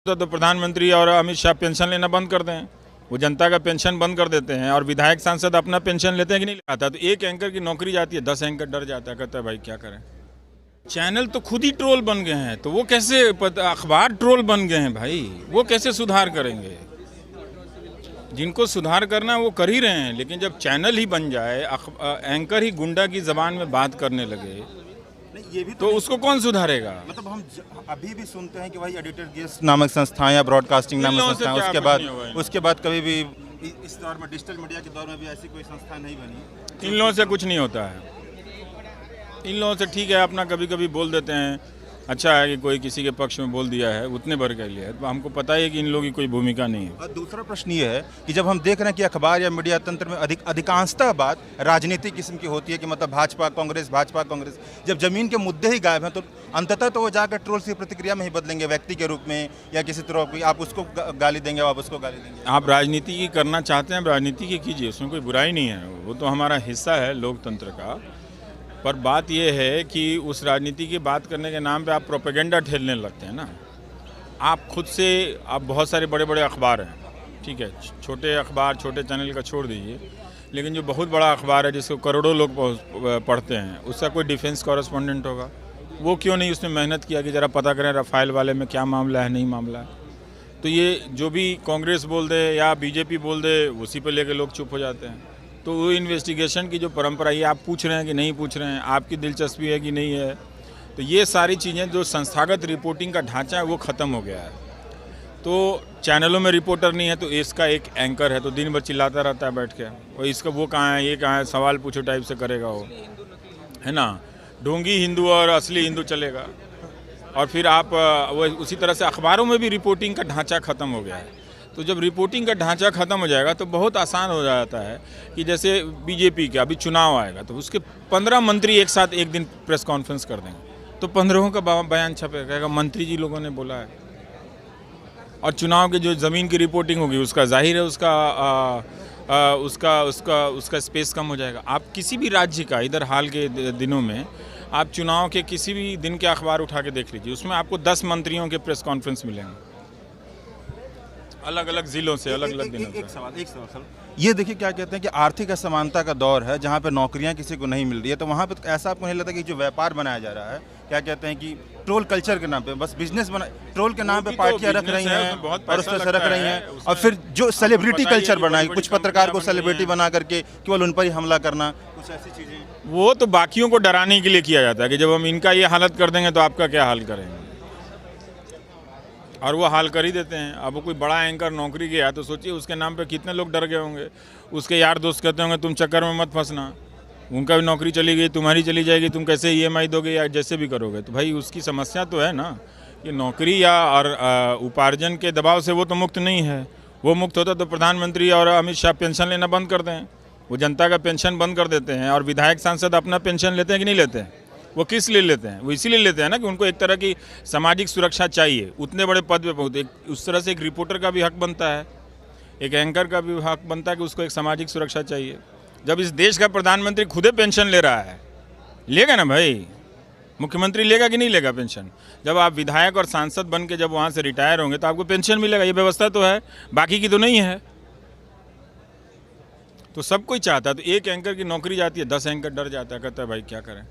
तो प्रधानमंत्री और अमित शाह पेंशन लेना बंद कर दें, वो जनता का पेंशन बंद कर देते हैं और विधायक सांसद अपना पेंशन लेते हैं कि नहीं आता। तो एक एंकर की नौकरी जाती है, 10 एंकर डर जाता है, कहता है भाई क्या करें। चैनल तो खुद ही ट्रोल बन गए हैं, तो वो कैसे अखबार ट्रोल बन गए हैं भाई, वो कैसे सुधार करेंगे। जिनको सुधार करना है वो कर ही रहे हैं, लेकिन जब चैनल ही बन जाए, एंकर ही गुंडा की जबान में बात करने लगे, ये भी तो उसको कौन सुधारेगा। मतलब हम अभी भी सुनते हैं कि भाई एडिटर गेस्ट नामक संस्थाएं या ब्रॉडकास्टिंग नामक संस्थाएं, उसके बाद कभी भी इस दौर में डिजिटल मीडिया के दौर में भी ऐसी कोई संस्था नहीं बनी। इन लोगों से कुछ नहीं होता है। इन लोगों से ठीक है, अपना कभी कभी बोल देते हैं, अच्छा है कि कोई किसी के पक्ष में बोल दिया है, उतने भर के लिए है, तो हमको पता है कि इन लोगों की कोई भूमिका नहीं है। और दूसरा प्रश्न ये है कि जब हम देख रहे हैं कि अखबार या मीडिया तंत्र में अधिकांशतः बात राजनीतिक किस्म की होती है कि मतलब भाजपा कांग्रेस, जब जमीन के मुद्दे ही गायब हैं तो अंततः तो वो जाकर ट्रोल की प्रतिक्रिया में ही बदलेंगे, व्यक्ति के रूप में या किसी तरह की। आप उसको गाली देंगे, आप उसको गाली देंगे। आप राजनीति की करना चाहते हैं, राजनीति की कीजिए, उसमें कोई बुराई नहीं है, वो तो हमारा हिस्सा है लोकतंत्र का। पर बात यह है कि उस राजनीति की बात करने के नाम पे आप प्रोपेगेंडा ठेलने लगते हैं ना। आप खुद से, आप बहुत सारे बड़े बड़े अखबार हैं, ठीक है, छोटे अखबार छोटे चैनल का छोड़ दीजिए, लेकिन जो बहुत बड़ा अखबार है जिसको करोड़ों लोग पढ़ते हैं, उसका कोई डिफेंस कॉरेस्पॉन्डेंट होगा, वो क्यों नहीं उसने मेहनत किया कि ज़रा पता करें राफेल वाले में क्या मामला है, नहीं मामला है। तो ये जो भी कांग्रेस बोल दे या बीजेपी बोल दे, उसी पर लेके लोग चुप हो जाते हैं। तो वो इन्वेस्टिगेशन की जो परंपरा है, आप पूछ रहे हैं कि नहीं पूछ रहे हैं, आपकी दिलचस्पी है कि नहीं है, तो ये सारी चीज़ें जो संस्थागत रिपोर्टिंग का ढांचा है वो ख़त्म हो गया है। तो चैनलों में रिपोर्टर नहीं है, तो इसका एक एंकर है, तो दिन भर चिल्लाता रहता है बैठ के, और इसका वो कहाँ है, ये कहाँ है, सवाल पूछो टाइप से करेगा वो, है ना। ढोंगी हिंदू और असली हिंदू चलेगा। और फिर आप वो उसी तरह से अखबारों में भी रिपोर्टिंग का ढांचा ख़त्म हो गया है। तो जब रिपोर्टिंग का ढांचा ख़त्म हो जाएगा तो बहुत आसान हो जाता है कि जैसे बीजेपी का अभी चुनाव आएगा तो उसके 15 मंत्री एक साथ एक दिन प्रेस कॉन्फ्रेंस कर देंगे, तो 15 का बयान छपेगा, मंत्री जी लोगों ने बोला है। और चुनाव के जो ज़मीन की रिपोर्टिंग होगी उसका जाहिर है उसका स्पेस कम हो जाएगा। आप किसी भी राज्य का इधर हाल के दिनों में आप चुनाव के किसी भी दिन के अखबार उठा के देख लीजिए, उसमें आपको 10 मंत्रियों के प्रेस कॉन्फ्रेंस मिलेंगे, अलग अलग जिलों से, अलग अलग दिनों से। एक सवाल ये देखिए, क्या कहते हैं कि आर्थिक असमानता का दौर है जहाँ पे नौकरियाँ किसी को नहीं मिल रही है, तो वहाँ पे ऐसा आपको नहीं लगता कि जो व्यापार बनाया जा रहा है, क्या कहते हैं कि ट्रोल कल्चर के नाम पे बस बिजनेस बना, ट्रोल के नाम पे पार्टियाँ रख रही हैं और उस तरह से रख रही हैं, और फिर जो सेलिब्रिटी कल्चर बनाई, कुछ पत्रकार को सेलिब्रिटी बना करके केवल उन पर ही हमला करना, कुछ ऐसी चीज़ें, वो तो बाकियों को डराने के लिए किया जाता है कि जब हम इनका ये हालत कर देंगे तो आपका क्या हाल करेंगे, और वो हाल कर ही देते हैं। अब कोई बड़ा एंकर नौकरी गया तो सोचिए उसके नाम पे कितने लोग डर गए होंगे। उसके यार दोस्त कहते होंगे तुम चक्कर में मत फंसना, उनका भी नौकरी चली गई, तुम्हारी चली जाएगी, तुम कैसे EMI दोगे या जैसे भी करोगे। तो भाई उसकी समस्या तो है ना कि नौकरी या और उपार्जन के दबाव से वो तो मुक्त नहीं है। वो मुक्त होता तो प्रधानमंत्री और अमित शाह पेंशन लेना बंद कर दें, वो जनता का पेंशन बंद कर देते हैं और विधायक सांसद अपना पेंशन लेते हैं कि नहीं लेते हैं। वो किस लिए लेते हैं, वो इसीलिए लेते हैं ना कि उनको एक तरह की सामाजिक सुरक्षा चाहिए, उतने बड़े पद पे पहुँचते। उस तरह से एक रिपोर्टर का भी हक बनता है, एक एंकर का भी हक बनता है कि उसको एक सामाजिक सुरक्षा चाहिए। जब इस देश का प्रधानमंत्री खुदे पेंशन ले रहा है, लेगा ना भाई, मुख्यमंत्री लेगा कि नहीं लेगा पेंशन। जब आप विधायक और सांसद बन के जब वहाँ से रिटायर होंगे तो आपको पेंशन मिलेगा, ये व्यवस्था तो है, बाकी की तो नहीं है। तो सब कोई चाहता है, तो एक एंकर की नौकरी जाती है, 10 एंकर डर जाता है, कहता है भाई क्या करें।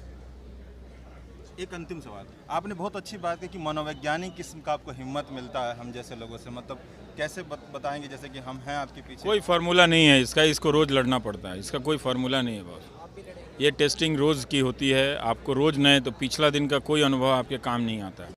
एक अंतिम सवाल, आपने बहुत अच्छी बात की कि मनोवैज्ञानिक किस्म का आपको हिम्मत मिलता है हम जैसे लोगों से, मतलब कैसे बताएंगे, जैसे कि हम हैं आपके पीछे। कोई फार्मूला नहीं है इसका, इसको रोज़ लड़ना पड़ता है, इसका कोई फार्मूला नहीं है बॉस। ये टेस्टिंग रोज़ की होती है, आपको रोज़ नए, तो पिछला दिन का कोई अनुभव आपके काम नहीं आता है।